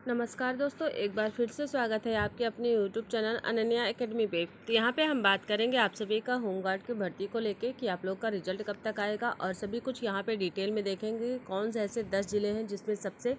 नमस्कार दोस्तों, एक बार फिर से स्वागत है आपके अपने YouTube चैनल अनन्या एकेडमी पे। तो यहाँ पे हम बात करेंगे आप सभी का होमगार्ड की भर्ती को लेके कि आप लोग का रिजल्ट कब तक आएगा और सभी कुछ यहाँ पे डिटेल में देखेंगे कौन से ऐसे 10 ज़िले हैं जिसमें सबसे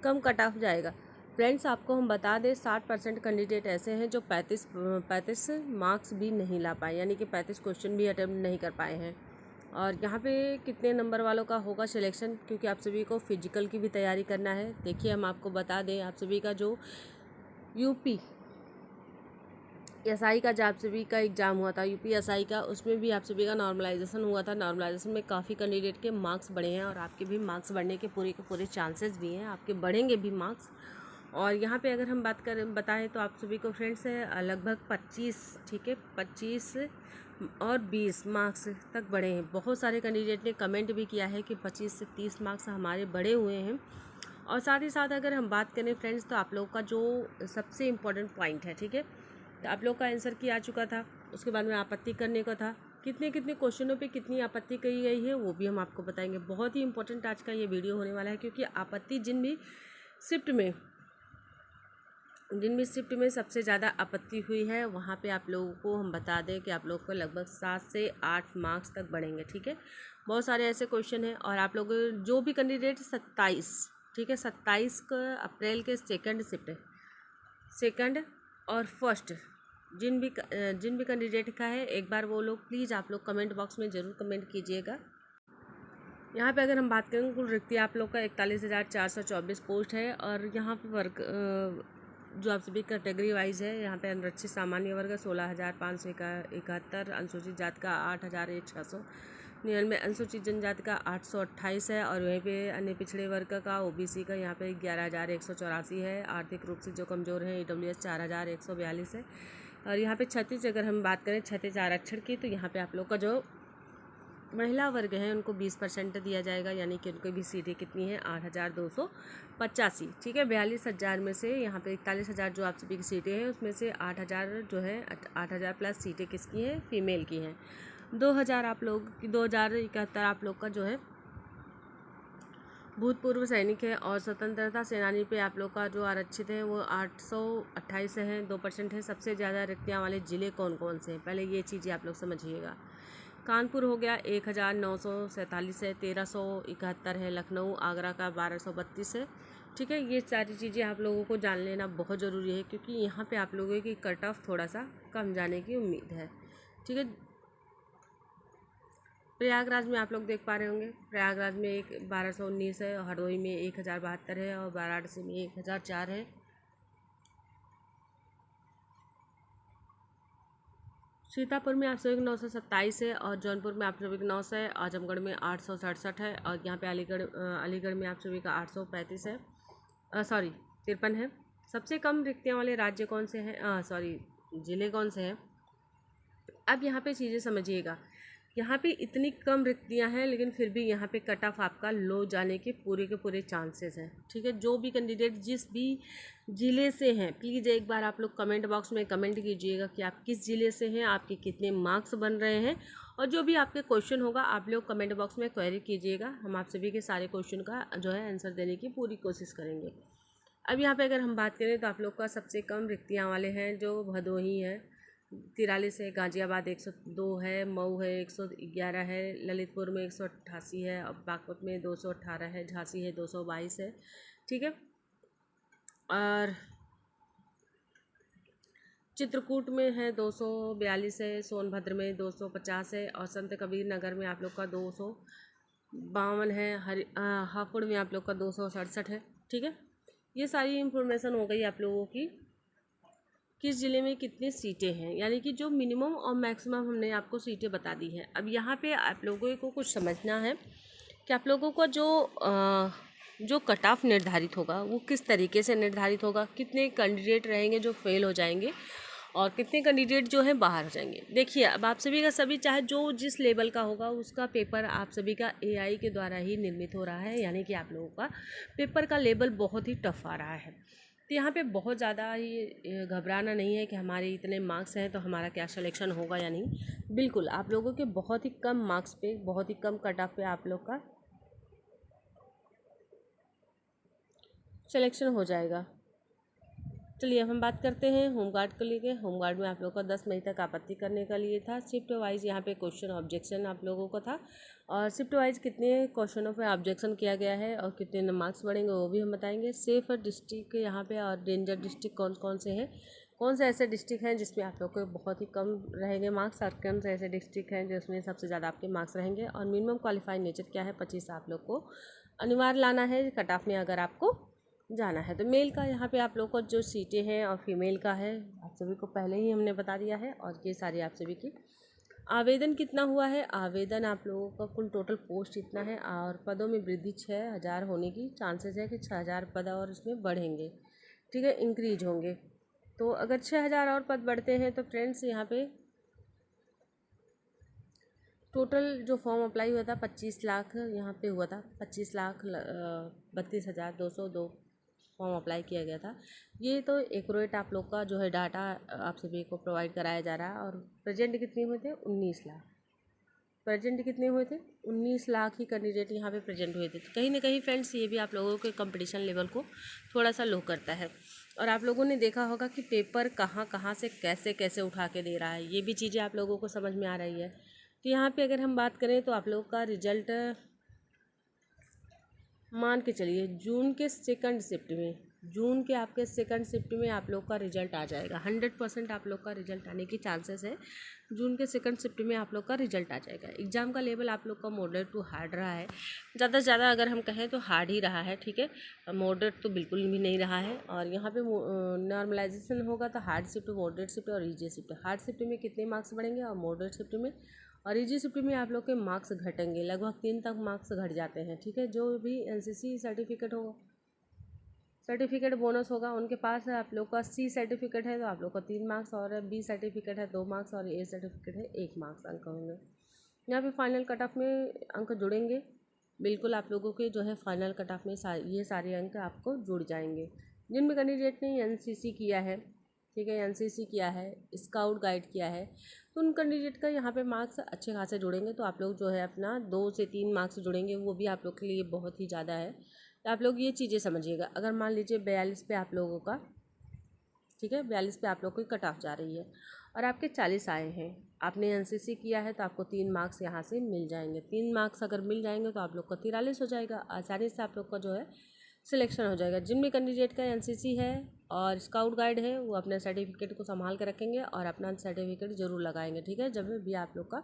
कम कट ऑफ जाएगा। फ्रेंड्स, आपको हम बता दें 60% कैंडिडेट ऐसे हैं जो 35 मार्क्स भी नहीं ला पाए, यानी कि 35 क्वेश्चन भी अटेम्प्ट नहीं कर पाए हैं। और यहाँ पे कितने नंबर वालों का होगा सिलेक्शन, क्योंकि आप सभी को फिजिकल की भी तैयारी करना है। देखिए, हम आपको बता दें आप सभी का जो यूपी एसआई का जो आप सभी का एग्ज़ाम हुआ था, यूपी एसआई का, उसमें भी आप सभी का नॉर्मलाइजेशन हुआ था। नॉर्मलाइजेशन में काफ़ी कैंडिडेट के मार्क्स बढ़े हैं और आपके भी मार्क्स बढ़ने के पूरे चांसेस भी हैं, आपके बढ़ेंगे भी मार्क्स। और यहाँ पे अगर हम बात करें बताएं तो आप सभी को फ्रेंड्स लगभग 25, ठीक है, 25 और 20 मार्क्स तक बढ़े हैं। बहुत सारे कैंडिडेट ने कमेंट भी किया है कि 25 से 30 मार्क्स हमारे बढ़े हुए हैं। और साथ ही साथ अगर हम बात करें फ्रेंड्स तो आप लोग का जो सबसे इम्पोर्टेंट पॉइंट है, ठीक है, तो आप लोग का आंसर की आ चुका था, उसके बाद में आपत्ति करने को था। कितने कितने क्वेश्चनों पे कितनी आपत्ति करी गई है वो भी हम आपको बताएंगे। बहुत ही इंपॉर्टेंट आज का ये वीडियो होने वाला है, क्योंकि आपत्ति जिन भी शिफ्ट में सबसे ज़्यादा आपत्ति हुई है वहाँ पे आप लोगों को हम बता दें कि आप लोग को लगभग 7 से 8 मार्क्स तक बढ़ेंगे, ठीक है। बहुत सारे ऐसे क्वेश्चन हैं और आप लोग जो भी कैंडिडेट 27, ठीक है, 27 अप्रैल के सेकंड और फर्स्ट जिन भी कैंडिडेट का है, एक बार वो लोग प्लीज़ आप लोग कमेंट बॉक्स में ज़रूर कमेंट कीजिएगा। यहाँ पे अगर हम बात करें कुल रिक्तियाँ आप लोग का 41,424 पोस्ट है। और यहाँ पे वर्ग जो आप सभी कैटेगरी वाइज है, यहाँ पे अनुरक्षित सामान्य वर्ग 16,571, अनुसूचित जाति का 8,699, अनुसूचित जनजाति का 828 है। और वहीं पे अन्य पिछड़े वर्ग का ओबीसी का यहाँ पे 11,184 है। आर्थिक रूप से जो कमज़ोर है ईडब्ल्यूएस 4,142 है। और यहाँ पे छत्तीस, अगर हम बात करें 36 आरक्षण की, तो यहाँ पे आप लोग का जो महिला वर्ग है उनको 20% दिया जाएगा, यानी कि उनको भी सीटें कितनी हैं 8,285, ठीक है। 42,000 में से यहाँ पे 41,000 जो आप सभी की सीटें हैं उसमें से 8,000 जो है 8,000 प्लस सीटें किसकी हैं, फीमेल की हैं। 2,000 आप लोग की 2,071 आप लोग का जो है भूतपूर्व सैनिक है। और स्वतंत्रता सेनानी पे आप लोग का जो आरक्षित है वो 828 है, 2% है। सबसे ज़्यादा रिक्तियाँ वाले ज़िले कौन कौन से हैं, पहले ये चीज़ें आप लोग समझिएगा। कानपुर हो गया 1,947 है, 1,371 है। लखनऊ आगरा का 1,232 है, ठीक है। ये सारी चीज़ें आप लोगों को जान लेना बहुत ज़रूरी है, क्योंकि यहाँ पे आप लोगों की कट ऑफ थोड़ा सा कम जाने की उम्मीद है, ठीक है। प्रयागराज में आप लोग देख पा रहे होंगे, प्रयागराज में 1,219 है, हरदोई में 1,072 है और वाराणसी में 1,004 है। सीतापुर में आप सभी 927 है और जौनपुर में आप सभी 900 है। आजमगढ़ में 867 है और यहाँ पे अलीगढ़ में आप सभी का 835 है, 53 है। सबसे कम रिक्तियाँ वाले राज्य कौन से हैं, ज़िले कौन से हैं। अब यहाँ पे चीज़ें समझिएगा, यहाँ पे इतनी कम रिक्तियाँ हैं लेकिन फिर भी यहाँ पे कट ऑफ आपका लो जाने के पूरे चांसेस हैं, ठीक है। जो भी कैंडिडेट जिस भी ज़िले से हैं, प्लीज़ एक बार आप लोग कमेंट बॉक्स में कमेंट कीजिएगा कि आप किस ज़िले से हैं, आपके कितने मार्क्स बन रहे हैं। और जो भी आपके क्वेश्चन होगा आप लोग कमेंट बॉक्स में क्वेरी कीजिएगा, हम आप सभी के सारे क्वेश्चन का जो है आंसर देने की पूरी कोशिश करेंगे। अब यहाँ पे अगर हम बात करें तो आप लोग का सबसे कम रिक्तियाँ वाले हैं जो भदोही है 43 है, गाजियाबाद 102 है, मऊ है 111 है, ललितपुर में 188 है, और बागपत में 218 है, झांसी है 222 है, ठीक है। और चित्रकूट में है 242 है, सोनभद्र में 250 है और संत कबीर नगर में आप लोग का 252 है, हापुड़ में आप लोग का 267 है, ठीक है। ये सारी इन्फॉर्मेशन हो गई आप लोगों की किस ज़िले में कितनी सीटें हैं, यानी कि जो मिनिमम और मैक्सिमम हमने आपको सीटें बता दी हैं। अब यहाँ पे आप लोगों को कुछ समझना है कि आप लोगों का जो कट ऑफ निर्धारित होगा वो किस तरीके से निर्धारित होगा, कितने कैंडिडेट रहेंगे जो फेल हो जाएंगे और कितने कैंडिडेट जो हैं बाहर हो जाएंगे। देखिए, अब आप सभी का सभी चाहे जो जिस लेवल का होगा उसका पेपर आप सभी का एआई के द्वारा ही निर्मित हो रहा है, यानी कि आप लोगों का पेपर का लेवल बहुत ही टफ आ रहा है। तो यहाँ पे बहुत ज़्यादा ही घबराना नहीं है कि हमारे इतने मार्क्स हैं तो हमारा क्या सिलेक्शन होगा या नहीं। बिल्कुल, आप लोगों के बहुत ही कम मार्क्स पे, बहुत ही कम कट ऑफ पे आप लोग का सिलेक्शन हो जाएगा। चलिए अब हम बात करते हैं होमगार्ड को लेके। होमगार्ड में आप लोगों का 10 मई तक आपत्ति करने का लिए था। शिफ्ट वाइज यहाँ पे क्वेश्चन ऑब्जेक्शन आप लोगों को था, और शिफ्ट वाइज कितने क्वेश्चनों पे ऑब्जेक्शन किया गया है और कितने मार्क्स बढ़ेंगे वो भी हम बताएंगे। सेफ डिस्ट्रिक्ट यहाँ पे और डेंजर डिस्ट्रिक्ट कौन कौन से हैं, कौन से ऐसे डिस्ट्रिक्ट हैं जिसमें आप लोग को बहुत ही कम रहेंगे मार्क्स, और कौन से ऐसे डिस्ट्रिक्ट हैं जिसमें सबसे ज़्यादा आपके मार्क्स रहेंगे, और मिनिमम क्वालिफाइड नेचर क्या है 25 आप लोग को अनिवार्य लाना है कट ऑफ में अगर आपको जाना है। तो मेल का यहाँ पे आप लोग को जो सीटें हैं और फीमेल का है आप सभी को पहले ही हमने बता दिया है, और ये सारी आप सभी की। आवेदन कितना हुआ है, आवेदन आप लोगों का कुल टोटल पोस्ट इतना है, और पदों में वृद्धि 6000 होने की चांसेस है कि 6000 पद और इसमें बढ़ेंगे, ठीक है, इंक्रीज होंगे। तो अगर 6000 और पद बढ़ते हैं तो फ्रेंड्स यहाँ पे टोटल जो फॉर्म अप्लाई हुआ था 25 लाख यहाँ पे हुआ था, 25,32,202 फॉर्म अप्लाई किया गया था। ये तो एक्यूरेट आप लोग का जो है डाटा आप सभी को प्रोवाइड कराया जा रहा है। और प्रेजेंट कितने हुए थे 19 लाख, प्रेजेंट कितने हुए थे 19 लाख ही कैंडिडेट यहाँ पे प्रेजेंट हुए थे। तो कहीं ना कहीं फ्रेंड्स ये भी आप लोगों के कंपटीशन लेवल को थोड़ा सा लो करता है। और आप लोगों ने देखा होगा कि पेपर कहाँ कहाँ से कैसे कैसे उठा के दे रहा है, ये भी चीज़ें आप लोगों को समझ में आ रही है। तो यहाँ पे अगर हम बात करें तो आप लोगों का रिजल्ट मान के चलिए जून के सेकंड शिफ्ट में, जून के आपके सेकंड शिफ्ट में आप लोग का रिजल्ट आ जाएगा। 100% आप लोग का रिजल्ट आने की चांसेस है। जून के सेकंड शिफ्ट में आप लोग का रिजल्ट आ जाएगा। एग्ज़ाम का लेवल आप लोग का मॉडरेट टू हार्ड रहा है, ज़्यादा से ज़्यादा अगर हम कहें तो हार्ड ही रहा है, ठीक है, मॉडरेट तो बिल्कुल भी नहीं रहा है। और यहाँ पे नॉर्मलाइजेशन होगा तो हार्ड शिफ्ट, मॉडरेट शिफ्ट और ईजी शिफ्ट। हार्ड शिफ्ट में कितने मार्क्स बढ़ेंगे और मॉडरेट शिफ्ट में और ईजी शिफ्ट में आप लोग के मार्क्स घटेंगे, लगभग 3 तक मार्क्स घट जाते हैं, ठीक है। जो भी एनसीसी सर्टिफिकेट होगा, सर्टिफिकेट बोनस होगा उनके पास है, आप लोग का सी सर्टिफिकेट है तो आप लोग का 3 मार्क्स, और बी सर्टिफिकेट है 2 मार्क्स, और ए सर्टिफिकेट है 1 मार्क्स अंक होंगे। यहाँ पे फाइनल कट ऑफ में अंक जुड़ेंगे, बिल्कुल आप लोगों के जो है फाइनल कट ऑफ में ये सारे अंक आपको जुड़ जाएंगे। जिनमें कैंडिडेट ने एनसीसी किया है, ठीक है, एनसीसी किया है, स्काउट गाइड किया है, तो उन कैंडिडेट का यहाँ पे मार्क्स अच्छे खासे जुड़ेंगे। तो आप लोग जो है अपना 2 से 3 मार्क्स जुड़ेंगे, वो भी आप लोग के लिए बहुत ही ज़्यादा है। तो आप लोग ये चीज़ें समझिएगा। अगर मान लीजिए 42 पे आप लोगों का, ठीक है, 42 पे आप लोग की कट ऑफ जा रही है और आपके 40 आए हैं, आपने एनसीसी किया है तो आपको 3 मार्क्स यहाँ से मिल जाएंगे। 3 मार्क्स अगर मिल जाएंगे तो आप लोग का 43 हो जाएगा, आसानी से आप लोग का जो है सिलेक्शन हो जाएगा। जिनमें कैंडिडेट का एनसीसी है और स्काउट गाइड है वो अपने सर्टिफिकेट को संभाल के रखेंगे और अपना सर्टिफिकेट जरूर लगाएंगे, ठीक है, जब भी आप लोग का।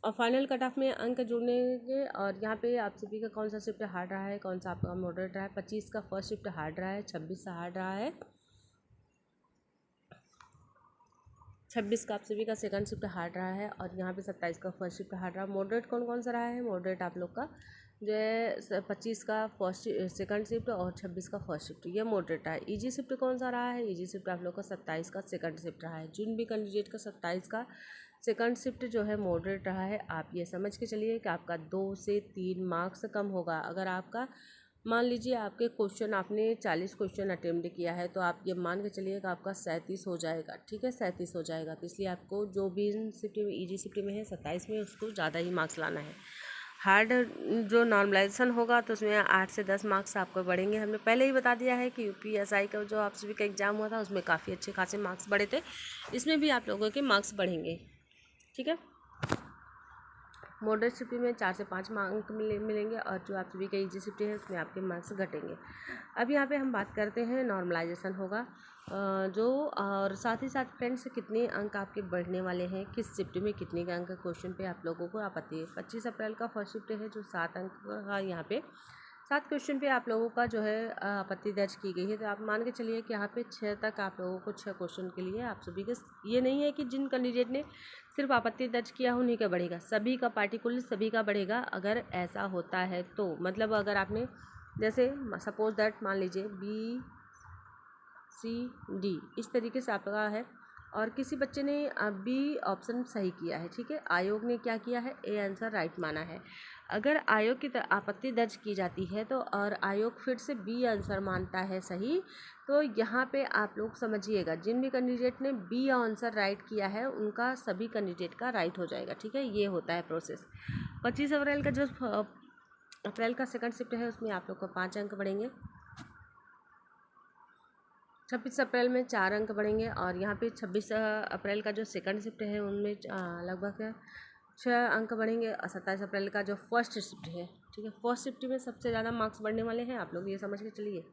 और फाइनल कट ऑफ में अंक जुड़ने के, और यहाँ पे आप सभी का कौन सा शिफ्ट हार्ड रहा है, कौन सा आपका मॉडरेट रहा है। 25 का फर्स्ट शिफ्ट हार्ड रहा है, 26 का हार्ड रहा है, 26 का आप सभी का सेकंड शिफ्ट हार्ड रहा है, और यहाँ पे 27 का फर्स्ट शिफ्ट हार्ड रहा है। मॉडरेट कौन कौन सा रहा है, मॉडरेट आप लोग का जो है 25 का फर्स्ट सेकंड शिफ्ट और 26 का फर्स्ट शिफ्ट, ये मॉडरेट रहा है। ईजी शिफ्ट कौन सा रहा है, ईजी शिफ्ट आप लोग का 27 का सेकंड शिफ्ट रहा है। जिन भी कैंडिडेट का 27 का सेकंड शिफ्ट जो है मॉडरेट रहा है, आप ये समझ के चलिए कि आपका 2 से 3 मार्क्स कम होगा। अगर आपका मान लीजिए आपके क्वेश्चन, आपने 40 क्वेश्चन अटेम्प्ट किया है तो आप ये मान के चलिए कि आपका 37 हो जाएगा, ठीक है, 37 हो जाएगा। तो इसलिए आपको जो भी शिफ्ट में ईजी शिफ्ट में है 27 में, उसको ज़्यादा ही मार्क्स लाना है। हार्ड जो नॉर्मलाइजेशन होगा तो उसमें 8 से 10 मार्क्स आपको बढ़ेंगे। हमने पहले ही बता दिया है कि यूपीएसआई का जो आप सभी का एग्ज़ाम हुआ था उसमें काफ़ी अच्छे खासे मार्क्स बढ़े थे, इसमें भी आप लोगों के मार्क्स बढ़ेंगे, ठीक है। मॉडरेट शिफ्ट में 4 से 5 अंक मिलेंगे, और जो आप सभी का ईजी शिफ्ट है उसमें आपके मार्क्स घटेंगे। अब यहाँ पे हम बात करते हैं नॉर्मलाइजेशन होगा जो, और साथ ही साथ फ्रेंड्स कितने अंक आपके बढ़ने वाले हैं, किस शिफ्ट में कितने का अंक क्वेश्चन पे आप लोगों को आपत्ति है। 25 अप्रैल का फर्स्ट शिफ्ट है जो 7 अंक का, यहाँ पे 7 क्वेश्चन पे आप लोगों का जो है आपत्ति दर्ज की गई है। तो आप मान के चलिए कि यहाँ पे 6 तक आप लोगों को 6 क्वेश्चन के लिए आप सभी के, ये नहीं है कि जिन कैंडिडेट ने सिर्फ आपत्ति दर्ज किया उन्हीं का बढ़ेगा, सभी का पार्टिकुलर सभी का बढ़ेगा। अगर ऐसा होता है तो मतलब अगर आपने जैसे सपोज दैट मान लीजिए BCD इस तरीके से आपका है, और किसी बच्चे ने बी ऑप्शन सही किया है, ठीक है, आयोग ने क्या किया है, ए आंसर राइट माना है। अगर आयोग की आपत्ति दर्ज की जाती है तो और आयोग फिर से बी आंसर मानता है सही, तो यहाँ पे आप लोग समझिएगा जिन भी कैंडिडेट ने बी आंसर राइट किया है उनका सभी कैंडिडेट का राइट हो जाएगा, ठीक है, ये होता है प्रोसेस। 25 अप्रैल का जो अप्रैल का सेकंड शिफ्ट है उसमें आप लोग को 5 अंक बढ़ेंगे। 26 अप्रैल में 4 अंक बढ़ेंगे और यहाँ पे 26 अप्रैल का जो सेकंड शिफ्ट है उनमें लगभग 6 अंक बढ़ेंगे और 27 अप्रैल का जो फर्स्ट शिफ्ट है, ठीक है, फर्स्ट शिफ्ट में सबसे ज़्यादा मार्क्स बढ़ने वाले हैं, आप लोग ये समझ के चलिए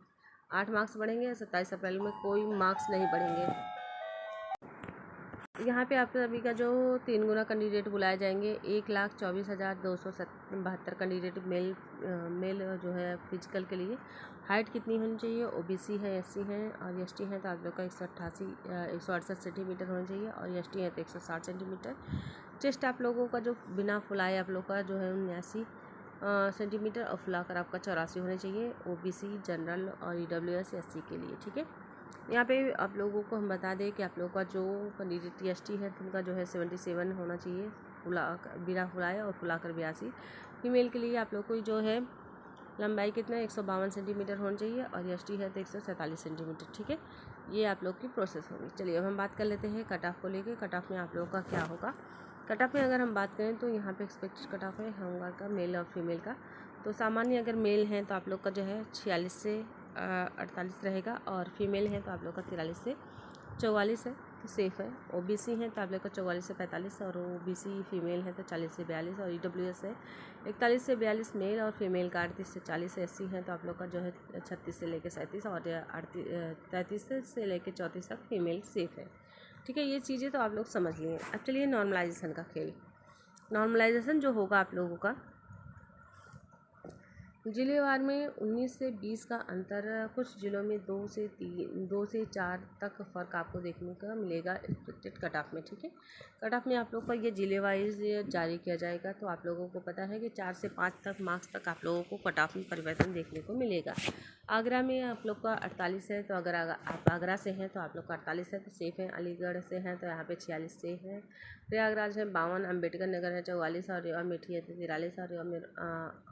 8 मार्क्स बढ़ेंगे। 27 अप्रैल में कोई मार्क्स नहीं बढ़ेंगे। यहाँ पे आप सभी का जो 3 गुना कैंडिडेट बुलाए जाएंगे, 1,24,272 कैंडिडेट मेल जो है फिजिकल के लिए। हाइट कितनी होनी चाहिए? ओबीसी है, एससी है और एसटी है तो आप लोग का 168 सेंटीमीटर होना चाहिए और एसटी है तो 160 सेंटीमीटर। चेस्ट आप लोगों का जो बिना फुलाए आप लोग का जो है 79 सेंटीमीटर और फुलाकर आपका 84 होना चाहिए, ओबीसी, जनरल और ईडब्ल्यूएस एससी के लिए, ठीक है। यहाँ पे आप लोगों को हम बता दें कि आप लोगों का जो कैंडिडेट टीएसटी है उनका जो है 77 होना चाहिए बिना फुलाए और फुलाकर 82। फीमेल के लिए आप लोग को जो है लंबाई कितना 152 सेंटीमीटर होना चाहिए और एसटी है तो 147 सेंटीमीटर, ठीक है। ये आप लोग की प्रोसेस होगी। चलिए अब हम बात कर लेते हैं कट ऑफ को लेके। कट ऑफ में आप लोगों का क्या होगा? कट ऑफ में अगर हम बात करें तो यहाँ पे एक्सपेक्टेड कट ऑफ है होमगार्ड का मेल और फीमेल का। तो सामान्य अगर मेल है तो आप लोग का जो है 46 से 48 रहेगा और फीमेल है तो आप लोग का 43 से 44 है, तो सेफ़ है। ओबीसी है तो आप लोग का 44 से 45 और ओबीसी फीमेल है तो 40 से 42 और ईडब्ल्यूएस है 41 से 42 मेल और फीमेल का 38 से 40 एससी है तो आप लोग का जो है 36 से लेकर 37 और 33 से लेकर 34 तक फीमेल सेफ़ है, ठीक है। ये चीज़ें तो आप लोग समझ लिए। अब चलिए नॉर्मलाइजेशन का खेल। नॉर्मलाइजेशन जो होगा आप लोगों का जिलेवार में 19 से 20 का अंतर, कुछ जिलों में 2 से 4 तक फ़र्क आपको देखने का मिलेगा एक्सपेक्टेड कट ऑफ में, ठीक है। कट ऑफ में आप लोग का ये जिले वाइज जारी किया जाएगा तो आप लोगों को पता है कि 4 से 5 तक मार्क्स तक आप लोगों को कट ऑफ में परिवर्तन देखने को मिलेगा। आगरा में आप लोग का 48 है तो अगर आप आगरा से हैं तो आप लोग का 48 है तो सेफ़ है। अलीगढ़ से हैं तो यहाँ पे 46 सेफ है। प्रयागराज है 52, अम्बेडकर नगर है 44 और अमेठी है तो 43 और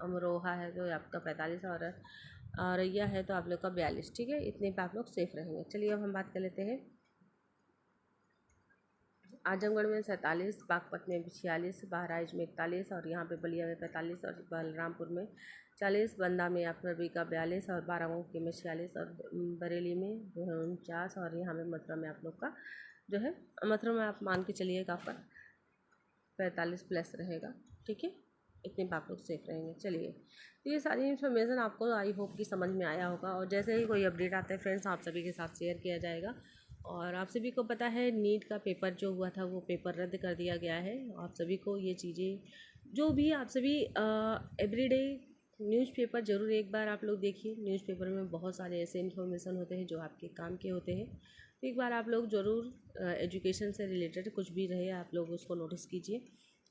अमरोहा है तो आपका 45 और औरैया है तो आप लोग का 42, ठीक है। इतने पे आप लोग सेफ रहेंगे। चलिए अब हम बात कर लेते हैं आजमगढ़ में 47, बागपत में 46, बहराइच में 41 और यहाँ पे बलिया में 45 और बलरामपुर में 40, बंदा में आप सभी का 42 और बाराबंकी में 46 और बरेली में जो है 49 और यहाँ में मथुरा में आप लोग का जो है मथुरा में आप मान के चलिएगा आपका 45 प्लस रहेगा, ठीक है। इतने पे आप लोग सेफ रहेंगे। चलिए तो ये सारी इन्फॉर्मेशन आपको आई होप कि समझ में आया होगा और जैसे ही कोई अपडेट आता है फ्रेंड्स आप सभी के साथ शेयर किया जाएगा। और आप सभी को पता है नीट का पेपर जो हुआ था वो पेपर रद्द कर दिया गया है। आप सभी को ये चीज़ें जो भी आप सभी एवरीडे न्यूज़पेपर ज़रूर एक बार आप लोग देखिए। न्यूज़पेपर में बहुत सारे ऐसे इन्फॉर्मेशन होते हैं जो आपके काम के होते हैं, तो एक बार आप लोग ज़रूर एजुकेशन से रिलेटेड कुछ भी रहे आप लोग उसको नोटिस कीजिए।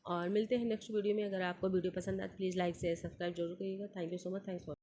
और मिलते हैं नेक्स्ट वीडियो में। अगर आपको वीडियो पसंद आए तो प्लीज़ लाइक शेयर सब्सक्राइब जरूर करिएगा। Thank you so much. Thanks for